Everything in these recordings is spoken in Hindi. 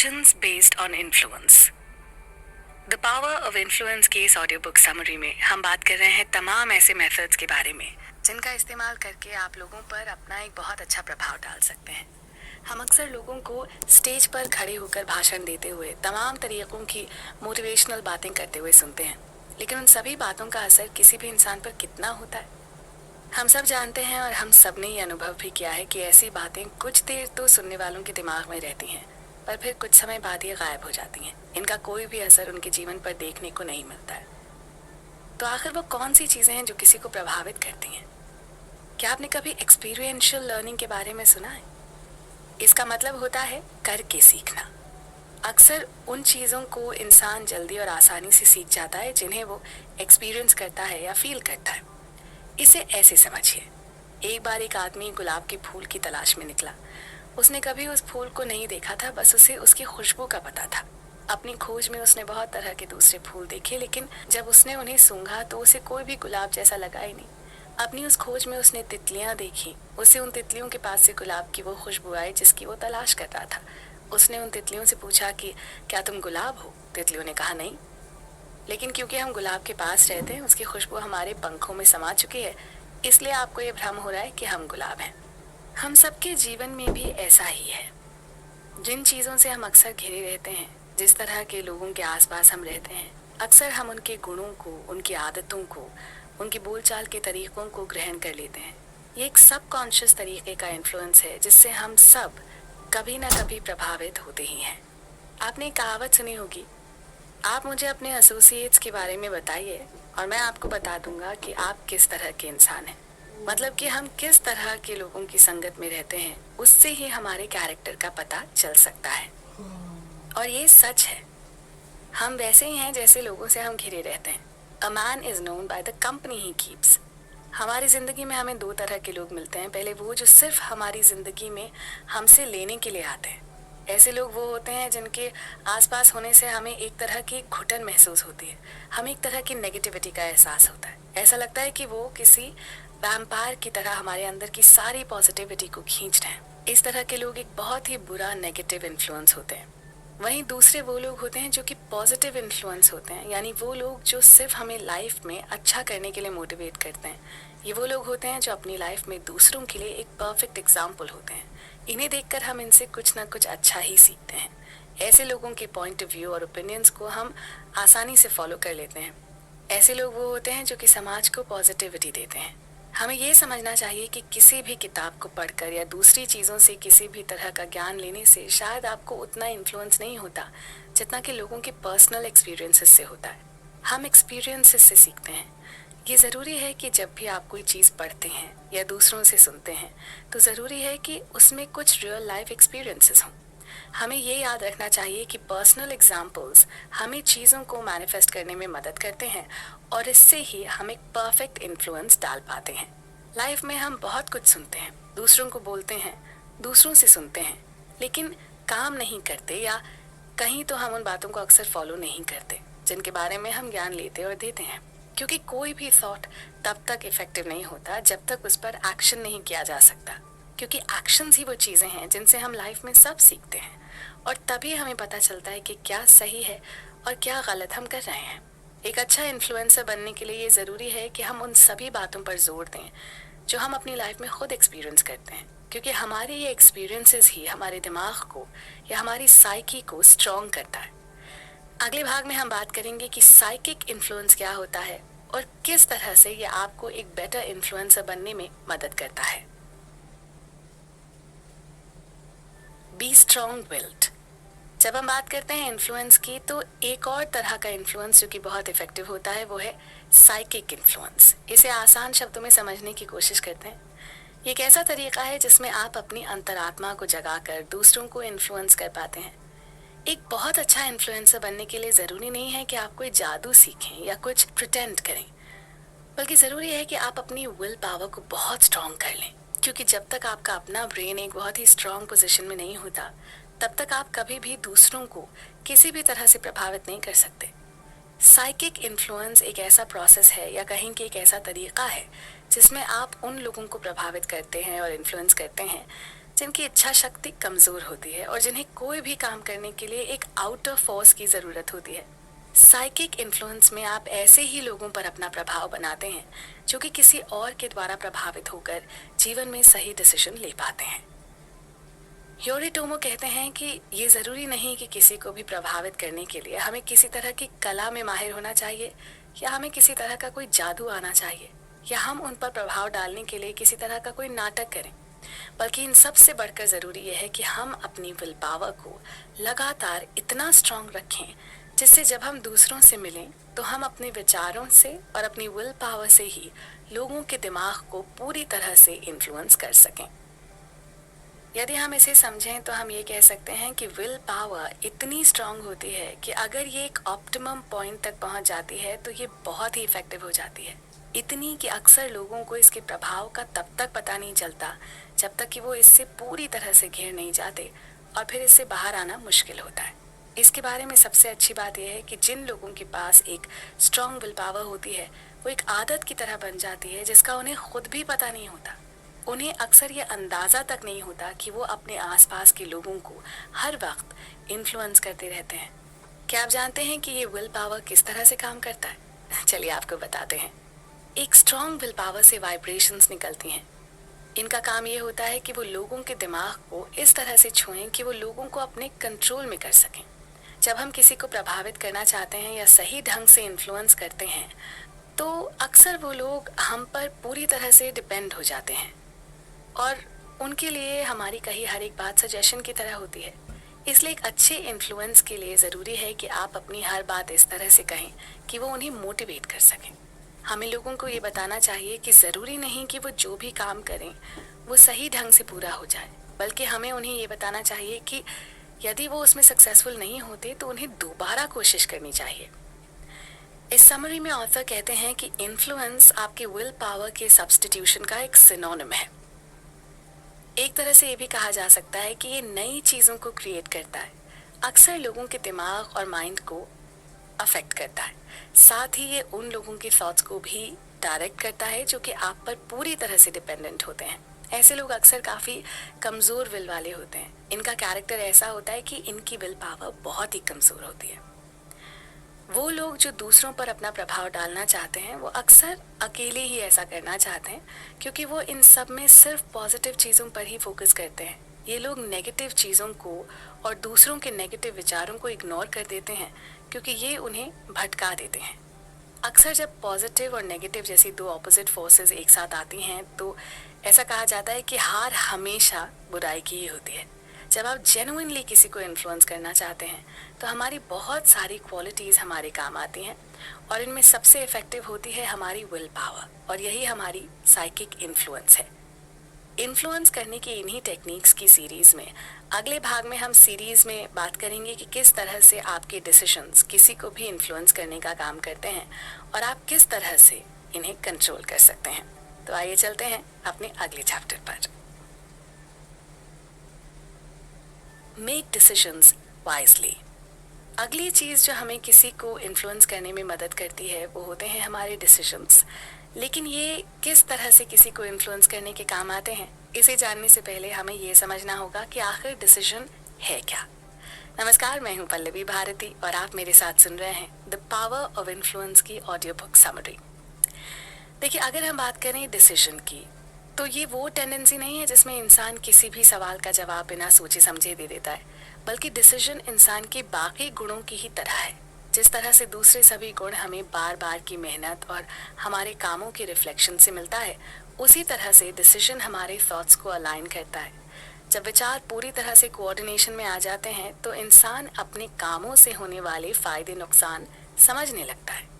Actions based on influence. The power of influence के इस ऑडियो बुक समरी में हम बात कर रहे हैं तमाम ऐसे मेथड्स के बारे में जिनका इस्तेमाल करके आप लोगों पर अपना एक बहुत अच्छा प्रभाव डाल सकते हैं। हम अक्सर लोगों को स्टेज पर खड़े होकर भाषण देते हुए तमाम तरीकों की मोटिवेशनल बातें करते हुए सुनते हैं, लेकिन उन सभी बातों का असर किसी भी इंसान पर कितना होता है हम सब जानते हैं। और हम सब ने ये अनुभव भी किया है कि ऐसी बातें कुछ देर तो सुनने वालों के दिमाग में रहती हैं, पर फिर कुछ समय बाद ये गायब हो जाती हैं। इनका कोई भी असर उनके जीवन पर देखने को नहीं मिलता है। तो आखिर वो कौन सी चीज़ें हैं जो किसी को प्रभावित करती हैं? क्या आपने कभी एक्सपीरियंशियल लर्निंग के बारे में सुना है? इसका मतलब होता है करके सीखना। अक्सर उन चीज़ों को इंसान जल्दी और आसानी से सीख जाता है जिन्हें वो एक्सपीरियंस करता है या फील करता है। इसे ऐसे समझिए, एक बार एक आदमी गुलाब के फूल की तलाश में निकला। उसने कभी उस फूल को नहीं देखा था, बस उसे उसकी खुशबू का पता था। अपनी खोज में उसने बहुत तरह के दूसरे फूल देखे, लेकिन जब उसने उन्हें सूंघा तो उसे कोई भी गुलाब जैसा लगा ही नहीं। अपनी उस खोज में उसने तितलियां देखी, उसे उन तितलियों के पास से गुलाब की वो खुशबू आई जिसकी वो तलाश कर रहा था। उसने उन तितलियों से पूछा कि क्या तुम गुलाब हो? तितलियों ने कहा नहीं, लेकिन क्योंकि हम गुलाब के पास रहते हैं, उसकी खुशबू हमारे पंखों में समा चुकी है, इसलिए आपको ये भ्रम हो रहा है कि हम गुलाब हैं। हम सबके जीवन में भी ऐसा ही है। जिन चीज़ों से हम अक्सर घिरे रहते हैं, जिस तरह के लोगों के आसपास हम रहते हैं, अक्सर हम उनके गुणों को, उनकी आदतों को, उनकी बोलचाल के तरीक़ों को ग्रहण कर लेते हैं। ये एक सबकॉन्शियस तरीके का इन्फ्लुएंस है जिससे हम सब कभी ना कभी प्रभावित होते ही हैं। आपने एक कहावत सुनी होगी, आप मुझे अपने एसोसिएट्स के बारे में बताइए और मैं आपको बता दूंगा कि आप किस तरह के इंसान हैं। मतलब कि हम किस तरह के लोगों की संगत में रहते हैं, उससे ही हमारे कैरेक्टर का पता चल सकता है। और ये सच है, हम वैसे ही हैं जैसे लोगों से हम घिरे रहते हैं। A man is known by the company he keeps. हमारी ज़िंदगी में हमें दो तरह के लोग मिलते हैं। पहले वो जो सिर्फ हमारी ज़िंदगी में हमसे लेने के लिए आते हैं। ऐसे लोग वो होते हैं जिनके आसपास होने से हमें एक तरह की घुटन महसूस होती है, हमें एक तरह की नेगेटिविटी का एहसास होता है। ऐसा लगता है कि वो किसी वैम्पायर की तरह हमारे अंदर की सारी पॉजिटिविटी को खींच रहे हैं। इस तरह के लोग एक बहुत ही बुरा नेगेटिव इन्फ्लुएंस होते हैं। वहीं दूसरे वो लोग होते हैं जो कि पॉजिटिव इन्फ्लुएंस होते हैं, यानी वो लोग जो सिर्फ हमें लाइफ में अच्छा करने के लिए मोटिवेट करते हैं। ये वो लोग होते हैं जो अपनी लाइफ में दूसरों के लिए एक परफेक्ट एग्जाम्पल होते हैं। इन्हें देखकर हम इनसे कुछ ना कुछ अच्छा ही सीखते हैं। ऐसे लोगों के पॉइंट ऑफ व्यू और ओपिनियंस को हम आसानी से फॉलो कर लेते हैं। ऐसे लोग वो होते हैं जो कि समाज को पॉजिटिविटी देते हैं। हमें ये समझना चाहिए कि किसी भी किताब को पढ़कर या दूसरी चीज़ों से किसी भी तरह का ज्ञान लेने से शायद आपको उतना इन्फ्लुएंस नहीं होता जितना कि लोगों के पर्सनल एक्सपीरियंसेस से होता है। हम एक्सपीरियंसेस से सीखते हैं। ये ज़रूरी है कि जब भी आप कोई चीज़ पढ़ते हैं या दूसरों से सुनते हैं तो ज़रूरी है कि उसमें कुछ रियल लाइफ एक्सपीरियंसेस हों। हमें ये याद रखना चाहिए कि पर्सनल एग्जाम्पल्स हमें चीज़ों को मैनिफेस्ट करने में मदद करते हैं और इससे ही हम एक परफेक्ट इन्फ्लुएंस डाल पाते हैं। लाइफ में हम बहुत कुछ सुनते हैं, दूसरों को बोलते हैं, दूसरों से सुनते हैं, लेकिन काम नहीं करते या कहीं तो हम उन बातों को अक्सर फॉलो नहीं करते जिनके बारे में हम ज्ञान लेते और देते हैं। क्योंकि कोई भी थॉट तब तक इफेक्टिव नहीं होता जब तक उस पर एक्शन नहीं किया जा सकता। क्योंकि एक्शंस ही वो चीज़ें हैं जिनसे हम लाइफ में सब सीखते हैं और तभी हमें पता चलता है कि क्या सही है और क्या गलत हम कर रहे हैं। एक अच्छा इन्फ्लुएंसर बनने के लिए ये ज़रूरी है कि हम उन सभी बातों पर जोर दें जो हम अपनी लाइफ में खुद एक्सपीरियंस करते हैं, क्योंकि हमारे ये एक्सपीरियंसेस ही हमारे दिमाग को या हमारी साइकी को स्ट्रॉन्ग करता है। अगले भाग में हम बात करेंगे कि साइकिक इन्फ्लुएंस क्या होता है और किस तरह से ये आपको एक बेटर इन्फ्लुएंसर बनने में मदद करता है। Be strong willed. जब हम बात करते हैं इन्फ्लुएंस की, तो एक और तरह का इन्फ्लुएंस जो कि बहुत इफेक्टिव होता है वो है साइकिक इन्फ्लुएंस। इसे आसान शब्दों में समझने की कोशिश करते हैं। ये एक ऐसा तरीका है जिसमें आप अपनी अंतरात्मा को जगाकर दूसरों को इन्फ्लुएंस कर पाते हैं। एक बहुत अच्छा इन्फ्लुएंसर बनने के लिए ज़रूरी नहीं है कि आप कोई जादू सीखें या कुछ प्रिटेंड करें, बल्कि ज़रूरी है कि आप अपनी विल पावर को बहुत स्ट्रॉन्ग कर लें। क्योंकि जब तक आपका अपना ब्रेन एक बहुत ही स्ट्रॉन्ग पोजीशन में नहीं होता, तब तक आप कभी भी दूसरों को किसी भी तरह से प्रभावित नहीं कर सकते। साइकिक इन्फ्लुएंस एक ऐसा प्रोसेस है या कहें कि एक ऐसा तरीका है जिसमें आप उन लोगों को प्रभावित करते हैं और इन्फ्लुएंस करते हैं जिनकी इच्छा शक्ति कमजोर होती है और जिन्हें कोई भी काम करने के लिए एक आउटर फोर्स की जरूरत होती है। साइकिक इन्फ्लुएंस में आप ऐसे ही लोगों पर अपना प्रभाव बनाते हैं जो कि किसी और के द्वारा प्रभावित होकर जीवन में सही डिसीजन ले पाते हैं। योरिटोमो कहते हैं कि ये जरूरी नहीं कि किसी को भी प्रभावित करने के लिए हमें किसी तरह की कला में माहिर होना चाहिए या हमें किसी तरह का कोई जादू आना चाहिए या हम उन पर प्रभाव डालने के लिए किसी तरह का कोई नाटक करें, बल्कि इन सब से बढ़कर जरूरी यह है कि हम अपनी विल पावर को लगातार इतना स्ट्रांग रखें जिससे जब हम दूसरों से मिलें तो हम अपने विचारों से और अपनी विल पावर से ही लोगों के दिमाग को पूरी तरह से इन्फ्लुएंस कर सकें। यदि हम इसे समझें तो हम ये कह सकते हैं कि विल पावर इतनी स्ट्रांग होती है कि अगर ये एक ऑप्टिमम पॉइंट तक पहुंच जाती है तो ये बहुत ही इफेक्टिव हो जाती है। इतनी कि अक्सर लोगों को इसके प्रभाव का तब तक पता नहीं चलता जब तक कि वो इससे पूरी तरह से घिर नहीं जाते और फिर इससे बाहर आना मुश्किल होता है। इसके बारे में सबसे अच्छी बात यह है कि जिन लोगों के पास एक स्ट्रांग विल पावर होती है वो एक आदत की तरह बन जाती है जिसका उन्हें खुद भी पता नहीं होता। उन्हें अक्सर ये अंदाज़ा तक नहीं होता कि वो अपने आसपास के लोगों को हर वक्त इन्फ्लुएंस करते रहते हैं। क्या आप जानते हैं कि ये विल पावर किस तरह से काम करता है? चलिए आपको बताते हैं। एक स्ट्रांग विल पावर से वाइब्रेशंस निकलती हैं। इनका काम ये होता है कि वो लोगों के दिमाग को इस तरह से छुएं कि वो लोगों को अपने कंट्रोल में कर सकें। जब हम किसी को प्रभावित करना चाहते हैं या सही ढंग से इन्फ्लुएंस करते हैं तो अक्सर वो लोग हम पर पूरी तरह से डिपेंड हो जाते हैं और उनके लिए हमारी कही हर एक बात सजेशन की तरह होती है। इसलिए एक अच्छे इन्फ्लुएंस के लिए ज़रूरी है कि आप अपनी हर बात इस तरह से कहें कि वो उन्हें मोटिवेट कर सकें। हमें लोगों को ये बताना चाहिए कि ज़रूरी नहीं कि वो जो भी काम करें वो सही ढंग से पूरा हो जाए, बल्कि हमें उन्हें ये बताना चाहिए कि यदि वो उसमें सक्सेसफुल नहीं होते तो उन्हें दोबारा कोशिश करनी चाहिए। इस समरी में ऑथर कहते हैं कि इन्फ्लुएंस आपके विल पावर के सब्स्टिट्यूशन का एक सिनोनिम है। एक तरह से ये भी कहा जा सकता है कि ये नई चीज़ों को क्रिएट करता है, अक्सर लोगों के दिमाग और माइंड को अफेक्ट करता है। साथ ही ये उन लोगों के थॉट्स को भी डायरेक्ट करता है जो कि आप पर पूरी तरह से डिपेंडेंट होते हैं। ऐसे लोग अक्सर काफ़ी कमज़ोर विल वाले होते हैं। इनका कैरेक्टर ऐसा होता है कि इनकी विल पावर बहुत ही कमज़ोर होती है। वो लोग जो दूसरों पर अपना प्रभाव डालना चाहते हैं वो अक्सर अकेले ही ऐसा करना चाहते हैं क्योंकि वो इन सब में सिर्फ पॉजिटिव चीज़ों पर ही फोकस करते हैं। ये लोग नेगेटिव चीज़ों को और दूसरों के नेगेटिव विचारों को इग्नोर कर देते हैं क्योंकि ये उन्हें भटका देते हैं। अक्सर जब पॉजिटिव और नेगेटिव जैसी दो ऑपोजिट फोर्सेस एक साथ आती हैं तो ऐसा कहा जाता है कि हार हमेशा बुराई की ही होती है। जब आप जेन्युइनली किसी को इन्फ्लुएंस करना चाहते हैं तो हमारी बहुत सारी क्वालिटीज़ हमारे काम आती हैं और इनमें सबसे इफ़ेक्टिव होती है हमारी विल पावर, और यही हमारी साइकिक इन्फ्लुएंस है। इन्फ्लुएंस करने की इन्हीं टेक्निक्स की सीरीज़ में अगले भाग में हम सीरीज़ में बात करेंगे कि किस तरह से आपके डिसीजंस किसी को भी इन्फ्लुएंस करने का काम करते हैं और आप किस तरह से इन्हें कंट्रोल कर सकते हैं। तो आइए चलते हैं अपने अगले चैप्टर पर। Make decisions wisely. अगली चीज़ जो हमें किसी को इन्फ्लुएंस करने में मदद करती है वो होते हैं हमारे डिसीजंस। लेकिन ये किस तरह से किसी को इन्फ्लुएंस करने के काम आते हैं, इसे जानने से पहले हमें ये समझना होगा कि आखिर डिसीजन है क्या। नमस्कार, मैं हूँ पल्लवी भारती और आप मेरे साथ सुन रहे हैं द पावर ऑफ इन्फ्लुएंस की ऑडियो बुक समरी। देखिए, अगर हम बात करें डिसीजन की तो ये वो टेंडेंसी नहीं है जिसमें इंसान किसी भी सवाल का जवाब बिना सोचे समझे दे देता है, बल्कि डिसीजन इंसान के बाकी गुणों की ही तरह है। जिस तरह से दूसरे सभी गुण हमें बार बार की मेहनत और हमारे कामों के रिफ्लेक्शन से मिलता है, उसी तरह से डिसीजन हमारे थॉट्स को अलाइन करता है। जब विचार पूरी तरह से कोऑर्डिनेशन में आ जाते हैं तो इंसान अपने कामों से होने वाले फायदे नुकसान समझने लगता है।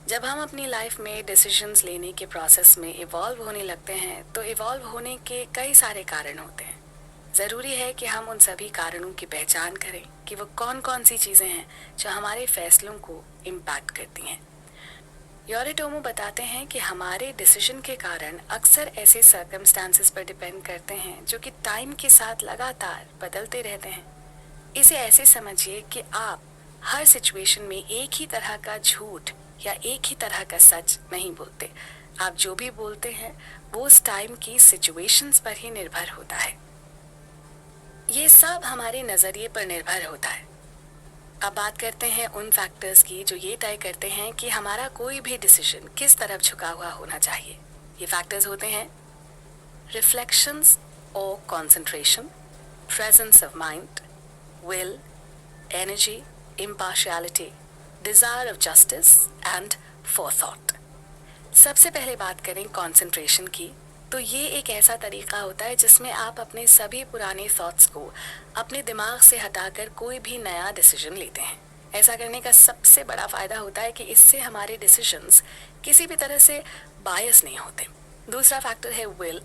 जब हम अपनी लाइफ में डिसीजंस लेने के प्रोसेस में इवॉल्व होने लगते हैं तो इवॉल्व होने के कई सारे कारण होते हैं। ज़रूरी है कि हम उन सभी कारणों की पहचान करें कि वो कौन कौन सी चीज़ें हैं जो हमारे फैसलों को इम्पैक्ट करती हैं। योरिटोमो बताते हैं कि हमारे डिसीजन के कारण अक्सर ऐसे सर्कमस्टांसेस पर डिपेंड करते हैं जो कि टाइम के साथ लगातार बदलते रहते हैं। इसे ऐसे समझिए कि आप हर सिचुएशन में एक ही तरह का झूठ या एक ही तरह का सच नहीं बोलते। आप जो भी बोलते हैं वो उस टाइम की सिचुएशंस पर ही निर्भर होता है। ये सब हमारे नज़रिए पर निर्भर होता है। अब बात करते हैं उन फैक्टर्स की जो ये तय करते हैं कि हमारा कोई भी डिसीजन किस तरफ झुका हुआ होना चाहिए। ये फैक्टर्स होते हैं रिफ्लेक्शंस और concentration, presence of mind, will, energy, impartiality, desire of justice and forethought. सबसे पहले बात करें कंसंट्रेशन की, तो ये एक ऐसा तरीका होता है जिसमें आप अपने सभी पुराने थॉट्स को अपने दिमाग से हटाकर कोई भी नया डिसीजन लेते हैं। ऐसा करने का सबसे बड़ा फायदा होता है कि इससे हमारे डिसीजंस किसी भी तरह से बायस नहीं होते। दूसरा फैक्टर है विल।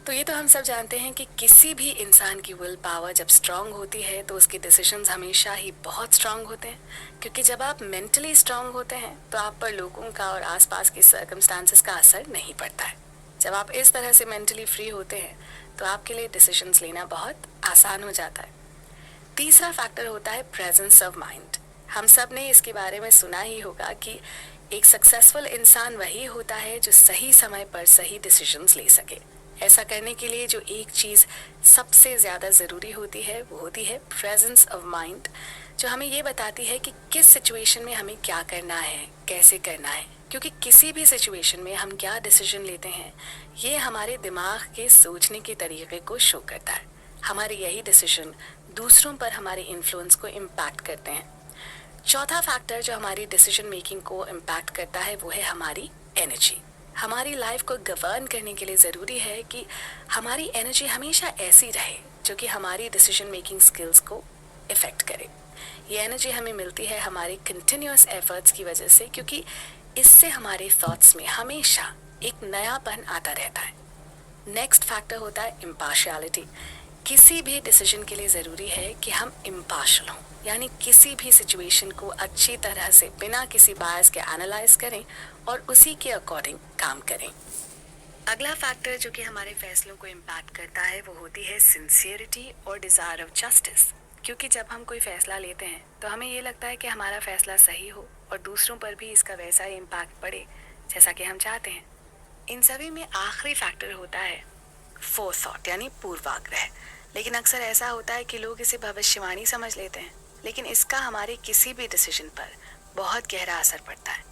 तो ये तो हम सब जानते हैं कि किसी भी इंसान की विल पावर जब स्ट्रांग होती है तो उसके डिसीजंस हमेशा ही बहुत स्ट्रांग होते हैं, क्योंकि जब आप मेंटली स्ट्रांग होते हैं तो आप पर लोगों का और आसपास के सर्कमस्टांसेस का असर नहीं पड़ता है। जब आप इस तरह से मेंटली फ्री होते हैं तो आपके लिए डिसीजंस लेना बहुत आसान हो जाता है। तीसरा फैक्टर होता है प्रेजेंस ऑफ माइंड। हम सब ने इसके बारे में सुना ही होगा कि एक सक्सेसफुल इंसान वही होता है जो सही समय पर सही डिसीजंस ले सके। ऐसा करने के लिए जो एक चीज़ सबसे ज़्यादा ज़रूरी होती है वो होती है प्रेजेंस ऑफ माइंड, जो हमें ये बताती है कि किस सिचुएशन में हमें क्या करना है, कैसे करना है। क्योंकि किसी भी सिचुएशन में हम क्या डिसीजन लेते हैं ये हमारे दिमाग के सोचने के तरीके को शो करता है। हमारे यही डिसीजन दूसरों पर हमारे इन्फ्लुएंस को इम्पैक्ट करते हैं। चौथा फैक्टर जो हमारी डिसीजन मेकिंग को इम्पैक्ट करता है वो है हमारी एनर्जी। हमारी लाइफ को गवर्न करने के लिए ज़रूरी है कि हमारी एनर्जी हमेशा ऐसी रहे जो कि हमारी डिसीजन मेकिंग स्किल्स को इफ़ेक्ट करे। ये एनर्जी हमें मिलती है हमारे कंटिन्यूस एफर्ट्स की वजह से, क्योंकि इससे हमारे थॉट्स में हमेशा एक नयापन आता रहता है। नेक्स्ट फैक्टर होता है इम्पार्शियलिटी। किसी भी डिसीजन के लिए ज़रूरी है कि हम इम्पार्शियल हों, यानी किसी भी सिचुएशन को अच्छी तरह से बिना किसी बायस के एनालाइज करें और उसी के अकॉर्डिंग काम करें। अगला फैक्टर जो कि हमारे फैसलों को इम्पैक्ट करता है वो होती है सिंसियरिटी और डिज़ायर ऑफ जस्टिस। क्योंकि जब हम कोई फ़ैसला लेते हैं तो हमें ये लगता है कि हमारा फ़ैसला सही हो और दूसरों पर भी इसका वैसा ही इम्पैक्ट पड़े जैसा कि हम चाहते हैं। इन सभी में आखिरी फैक्टर होता है फोरथॉट, यानी पूर्वाग्रह। लेकिन अक्सर ऐसा होता है कि लोग इसे भविष्यवाणी समझ लेते हैं, लेकिन इसका हमारे किसी भी डिसीजन पर बहुत गहरा असर पड़ता है।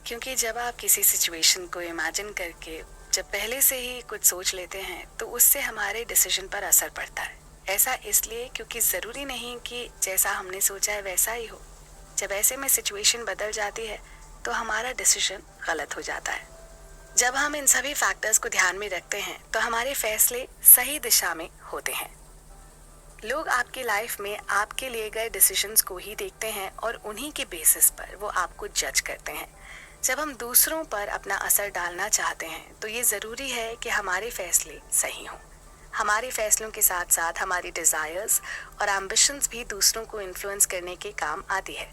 क्योंकि जब आप किसी सिचुएशन को इमेजिन करके जब पहले से ही कुछ सोच लेते हैं तो उससे हमारे डिसीजन पर असर पड़ता है। ऐसा इसलिए क्योंकि ज़रूरी नहीं कि जैसा हमने सोचा है वैसा ही हो। जब ऐसे में सिचुएशन बदल जाती है तो हमारा डिसीजन गलत हो जाता है। जब हम इन सभी फैक्टर्स को ध्यान में रखते हैं तो हमारे फैसले सही दिशा में होते हैं। लोग आपकी लाइफ में आपके लिए गए डिसीजंस को ही देखते हैं और उन्हीं के बेसिस पर वो आपको जज करते हैं। जब हम दूसरों पर अपना असर डालना चाहते हैं तो ये ज़रूरी है कि हमारे फैसले सही हों। हमारे फैसलों के साथ साथ हमारी डिज़ायर्स और एम्बिशंस भी दूसरों को इन्फ्लुएंस करने के काम आती है।